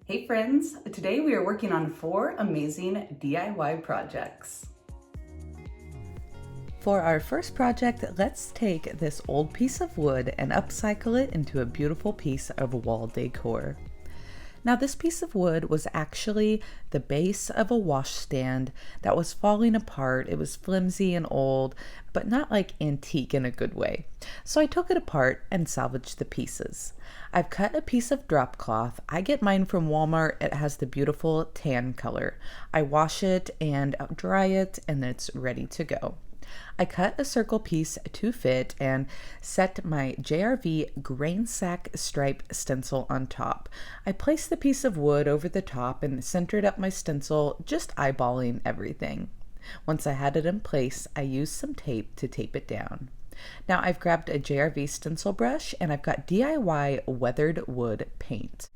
Hey friends, today we are working on 4 amazing DIY projects. For our first project, let's take this old piece of wood and upcycle it into a beautiful piece of wall decor. Now this piece of wood was actually the base of a washstand that was falling apart. It was flimsy and old, but not like antique in a good way. So I took it apart and salvaged the pieces. I've cut a piece of drop cloth. I get mine from Walmart. It has the beautiful tan color. I wash it and dry it and it's ready to go. I cut a circle piece to fit and set my JRV grain sack stripe stencil on top. I placed the piece of wood over the top and centered up my stencil, just eyeballing everything. Once I had it in place, I used some tape to tape it down. Now I've grabbed a JRV stencil brush and I've got DIY weathered wood paint.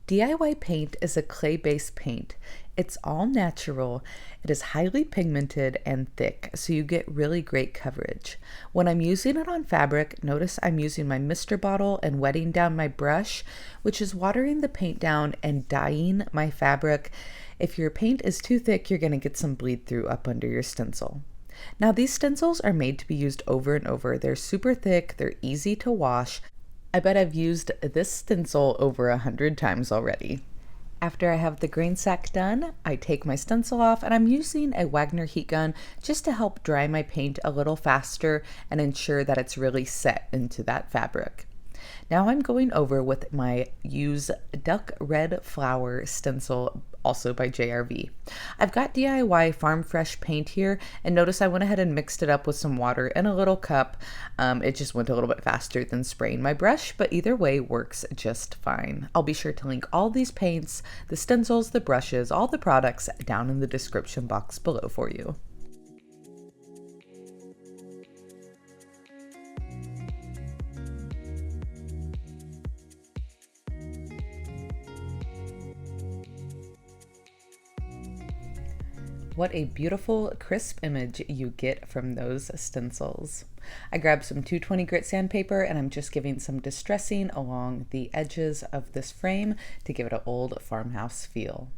DIY paint is a clay-based paint. It's all natural. It is highly pigmented and thick, so you get really great coverage. When I'm using it on fabric, notice I'm using my mister bottle and wetting down my brush, which is watering the paint down and dyeing my fabric. If your paint is too thick, you're going to get some bleed through up under your stencil. Now these stencils are made to be used over and over. They're super thick, they're easy to wash. I bet I've used this stencil over 100 times already. After I have the grain sack done, I take my stencil off and I'm using a Wagner heat gun just to help dry my paint a little faster and ensure that it's really set into that fabric. Now I'm going over with my Use Duck Red Flower stencil, also by JRV. I've got DIY Farm Fresh paint here, and notice I went ahead and mixed it up with some water in a little cup. It just went a little bit faster than spraying my brush, but either way works just fine. I'll be sure to link all these paints, the stencils, the brushes, all the products down in the description box below for you. What a beautiful, crisp image you get from those stencils. I grabbed some 220 grit sandpaper and I'm just giving some distressing along the edges of this frame to give it an old farmhouse feel.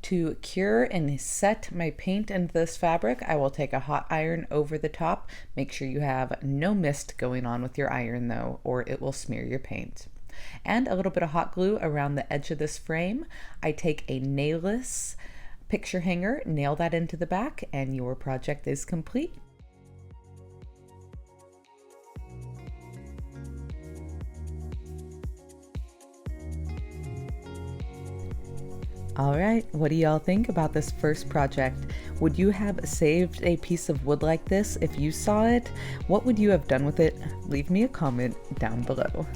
To cure and set my paint into this fabric, I will take a hot iron over the top. Make sure you have no mist going on with your iron though, or it will smear your paint. And a little bit of hot glue around the edge of this frame. I take a nailless picture hanger, nail that into the back, and your project is complete. All right, what do y'all think about this first project? Would you have saved a piece of wood like this if you saw it? What would you have done with it? Leave me a comment down below.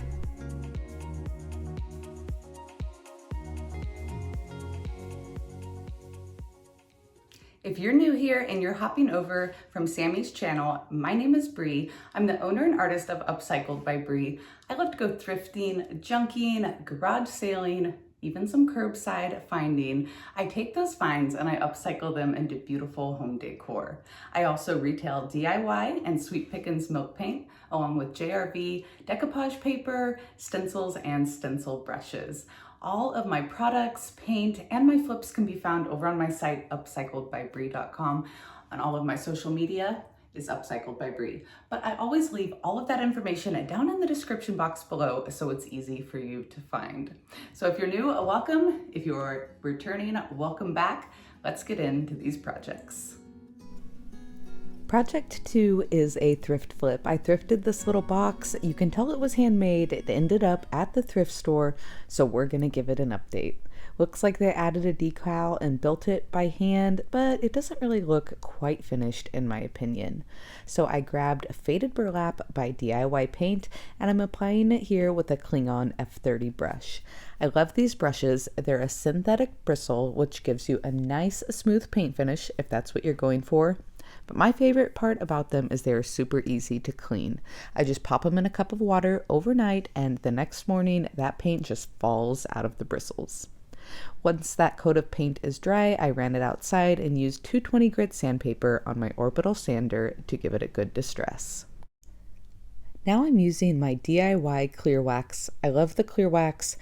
If you're new here and you're hopping over from Sammie's channel, my name is Bree. I'm the owner and artist of Upcycled by Bree. I love to go thrifting, junking, garage sailing, even some curbside finding. I take those finds and I upcycle them into beautiful home decor. I also retail DIY and Sweet Pickins milk paint, along with JRV, decoupage paper, stencils, and stencil brushes. All of my products, paint, and my flips can be found over on my site, upcycledbybree.com. On all of my social media is Upcycled by Bree. But I always leave all of that information down in the description box below so it's easy for you to find. So if you're new, welcome. If you're returning, welcome back. Let's get into these projects. Project 2 is a thrift flip. I thrifted this little box. You can tell it was handmade. It ended up at the thrift store, so we're gonna give it an update. Looks like they added a decal and built it by hand, but it doesn't really look quite finished in my opinion. So I grabbed Faded Burlap by DIY Paint and I'm applying it here with a Klingon F30 brush. I love these brushes. They're a synthetic bristle, which gives you a nice smooth paint finish if that's what you're going for. But my favorite part about them is they're super easy to clean. I just pop them in a cup of water overnight and the next morning that paint just falls out of the bristles. Once that coat of paint is dry, I ran it outside and used 220 grit sandpaper on my orbital sander to give it a good distress. Now I'm using my DIY clear wax. I love the clear wax.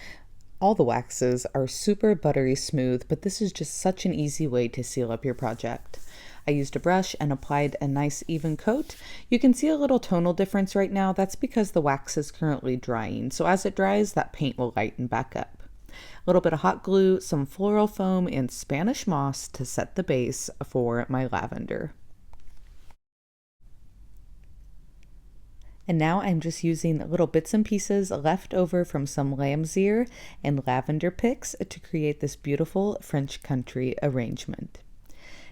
All the waxes are super buttery smooth, but this is just such an easy way to seal up your project. I used a brush and applied a nice even coat. You can see a little tonal difference right now. That's because the wax is currently drying. So as it dries, that paint will lighten back up. A little bit of hot glue, some floral foam, and Spanish moss to set the base for my lavender. And now I'm just using little bits and pieces left over from some lamb's ear and lavender picks to create this beautiful French country arrangement.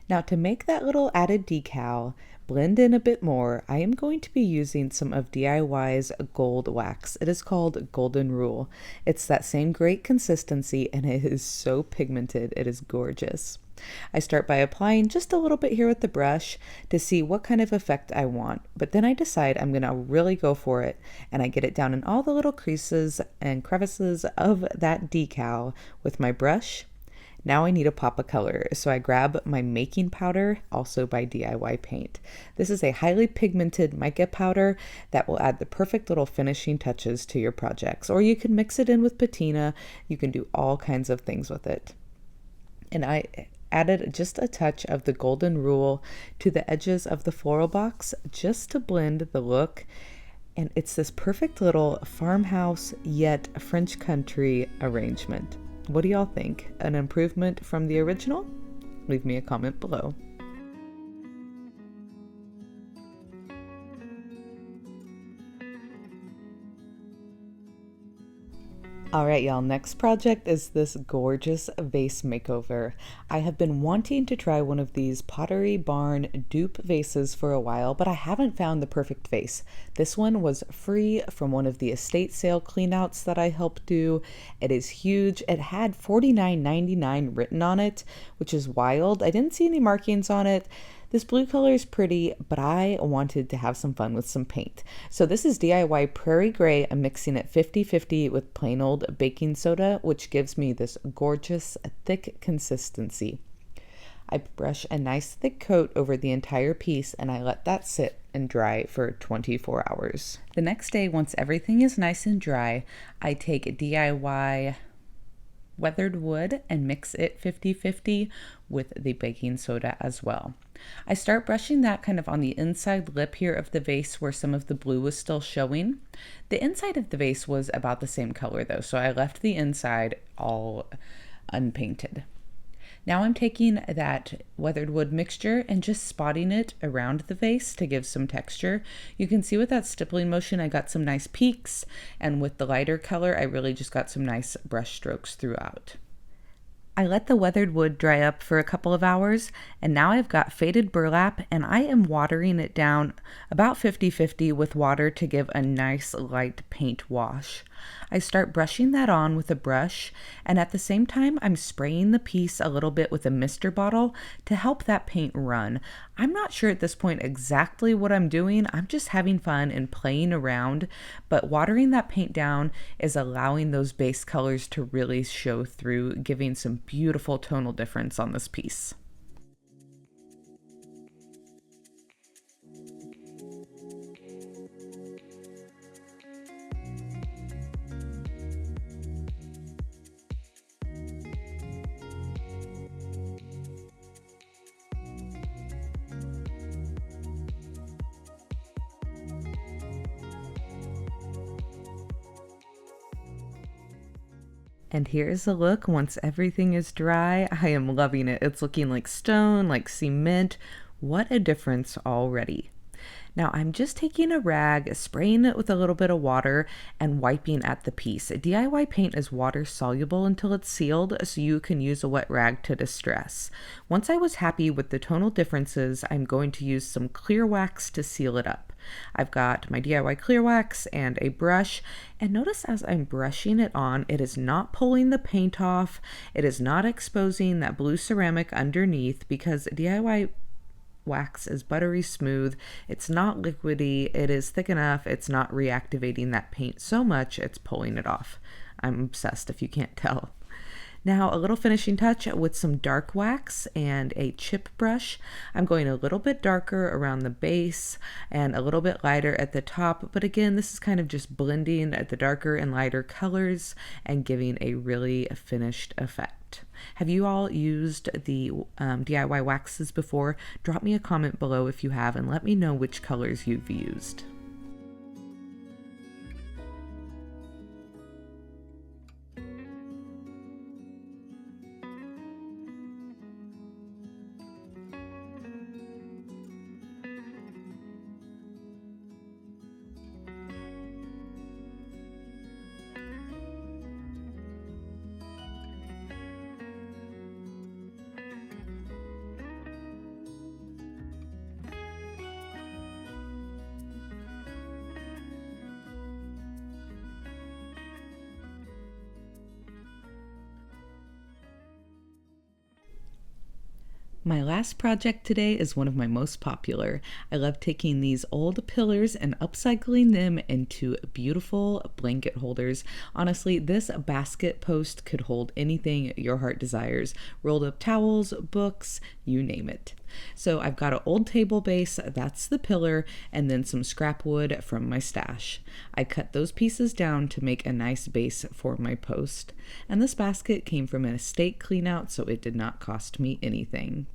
Now to make that little added decal blend in a bit more, I am going to be using some of DIY's gold wax. It is called Golden Rule. It's that same great consistency and it is so pigmented. It is gorgeous. I start by applying just a little bit here with the brush to see what kind of effect I want, but then I decide I'm going to really go for it, and I get it down in all the little creases and crevices of that decal with my brush. Now I need a pop of color, so I grab my making powder, also by DIY Paint. This is a highly pigmented mica powder that will add the perfect little finishing touches to your projects, or you can mix it in with patina. You can do all kinds of things with it. And I added just a touch of the Golden Rule to the edges of the floral box just to blend the look. And it's this perfect little farmhouse yet French country arrangement. What do y'all think? An improvement from the original? Leave me a comment below. All right, y'all, next project is this gorgeous vase makeover. I have been wanting to try one of these Pottery Barn dupe vases for a while, but I haven't found the perfect vase. This one was free from one of the estate sale cleanouts that I helped do. It is huge. It had $49.99 written on it, which is wild. I didn't see any markings on it. This blue color is pretty, but I wanted to have some fun with some paint. So this is DIY Prairie Grey. I'm mixing it 50-50 with plain old baking soda, which gives me this gorgeous thick consistency. I brush a nice thick coat over the entire piece and I let that sit and dry for 24 hours. The next day, once everything is nice and dry, I take DIY weathered wood and mix it 50-50 with the baking soda as well. I start brushing that kind of on the inside lip here of the vase where some of the blue was still showing. The inside of the vase was about the same color though, so I left the inside all unpainted. Now I'm taking that weathered wood mixture and just spotting it around the vase to give some texture. You can see with that stippling motion I got some nice peaks, and with the lighter color I really just got some nice brush strokes throughout. I let the weathered wood dry up for a couple of hours, and now I've got faded burlap and I am watering it down about 50-50 with water to give a nice light paint wash. I start brushing that on with a brush, and at the same time I'm spraying the piece a little bit with a mister bottle to help that paint run. I'm not sure at this point exactly what I'm doing. I'm just having fun and playing around, but watering that paint down is allowing those base colors to really show through, giving some beautiful tonal difference on this piece. And here's a look once everything is dry. I am loving it. It's looking like stone, like cement. What a difference already. Now I'm just taking a rag, spraying it with a little bit of water, and wiping at the piece. DIY paint is water soluble until it's sealed, so you can use a wet rag to distress. Once I was happy with the tonal differences, I'm going to use some clear wax to seal it up. I've got my DIY clear wax and a brush, and notice as I'm brushing it on, it is not pulling the paint off. It is not exposing that blue ceramic underneath because DIY wax is buttery smooth. It's not liquidy. It is thick enough. It's not reactivating that paint so much it's pulling it off. I'm obsessed if you can't tell. Now a little finishing touch with some dark wax and a chip brush. I'm going a little bit darker around the base and a little bit lighter at the top, but again, this is kind of just blending the darker and lighter colors and giving a really finished effect. Have you all used the DIY waxes before? Drop me a comment below if you have and let me know which colors you've used. My last project today is one of my most popular. I love taking these old pillars and upcycling them into beautiful blanket holders. Honestly, this basket post could hold anything your heart desires. Rolled up towels, books, you name it. So I've got an old table base, that's the pillar, and then some scrap wood from my stash. I cut those pieces down to make a nice base for my post. And this basket came from an estate clean out, so it did not cost me anything.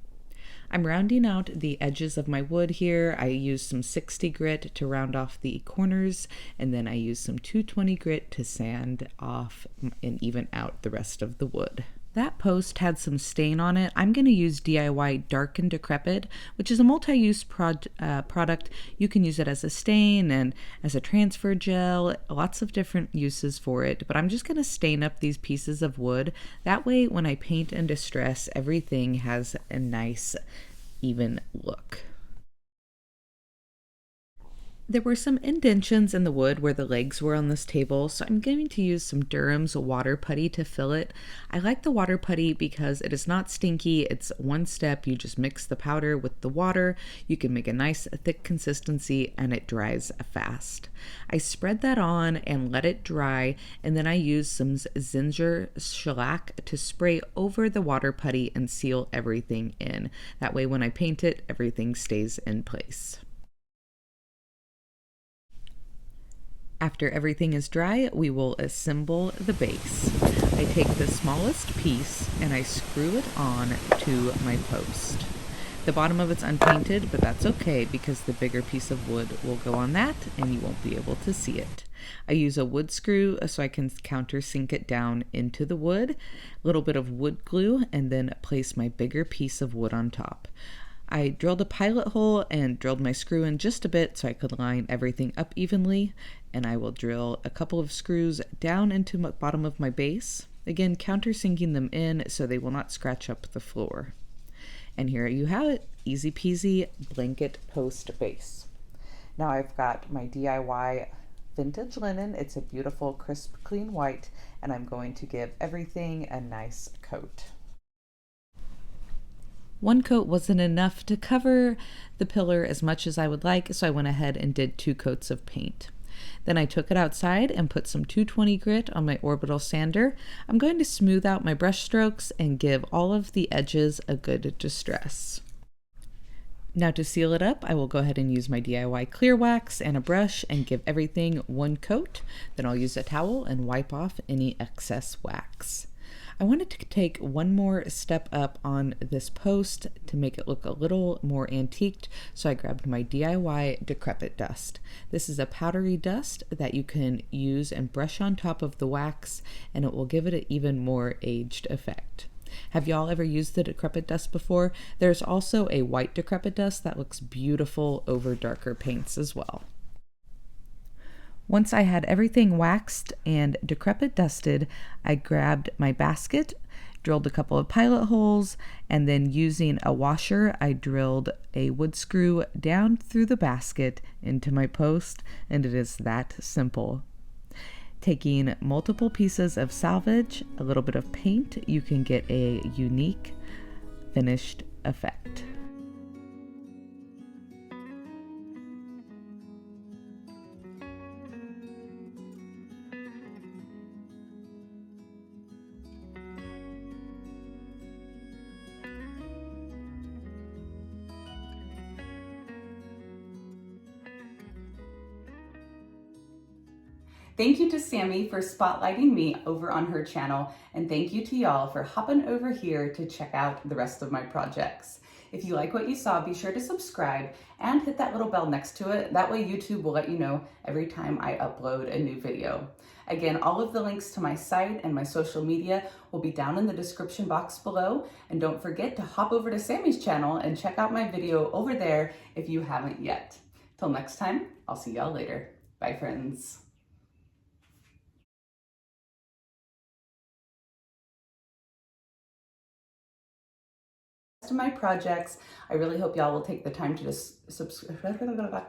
I'm rounding out the edges of my wood here. I used some 60 grit to round off the corners, and then I used some 220 grit to sand off and even out the rest of the wood. That post had some stain on it. I'm going to use DIY Dark and Decrepit, which is a multi-use product. You can use it as a stain and as a transfer gel, lots of different uses for it. But I'm just going to stain up these pieces of wood. That way, when I paint and distress, everything has a nice, even look. There were some indentions in the wood where the legs were on this table, so I'm going to use some Durham's water putty to fill it. I like the water putty because it is not stinky. It's one step. You just mix the powder with the water. You can make a nice thick consistency and it dries fast. I spread that on and let it dry, and then I use some Zinger shellac to spray over the water putty and seal everything in. That way when I paint it, everything stays in place. After everything is dry, we will assemble the base. I take the smallest piece and I screw it on to my post. The bottom of it's unpainted, but that's okay because the bigger piece of wood will go on that and you won't be able to see it. I use a wood screw so I can countersink it down into the wood, a little bit of wood glue, and then place my bigger piece of wood on top. I drilled a pilot hole and drilled my screw in just a bit so I could line everything up evenly, and I will drill a couple of screws down into the bottom of my base, again countersinking them in so they will not scratch up the floor. And here you have it, easy peasy blanket post base. Now I've got my DIY vintage linen. It's a beautiful crisp clean white, and I'm going to give everything a nice coat. One coat wasn't enough to cover the pillar as much as I would like, so I went ahead and did 2 coats of paint. Then I took it outside and put some 220 grit on my orbital sander. I'm going to smooth out my brush strokes and give all of the edges a good distress. Now to seal it up, I will go ahead and use my DIY clear wax and a brush and give everything 1 coat. Then I'll use a towel and wipe off any excess wax. I wanted to take one more step up on this post to make it look a little more antiqued, so I grabbed my DIY Decrepit Dust. This is a powdery dust that you can use and brush on top of the wax, and it will give it an even more aged effect. Have y'all ever used the Decrepit Dust before? There's also a white Decrepit Dust that looks beautiful over darker paints as well. Once I had everything waxed and decrepit dusted, I grabbed my basket, drilled a couple of pilot holes, and then using a washer, I drilled a wood screw down through the basket into my post, and it is that simple. Taking multiple pieces of salvage, a little bit of paint, you can get a unique finished effect. Thank you to Sammie for spotlighting me over on her channel, and thank you to y'all for hopping over here to check out the rest of my projects. If you like what you saw, be sure to subscribe and hit that little bell next to it. That way YouTube will let you know every time I upload a new video. Again, all of the links to my site and my social media will be down in the description box below. And don't forget to hop over to Sammie's channel and check out my video over there if you haven't yet. Till next time, I'll see y'all later. Bye, friends. To my projects, I really hope y'all will take the time to just subscribe.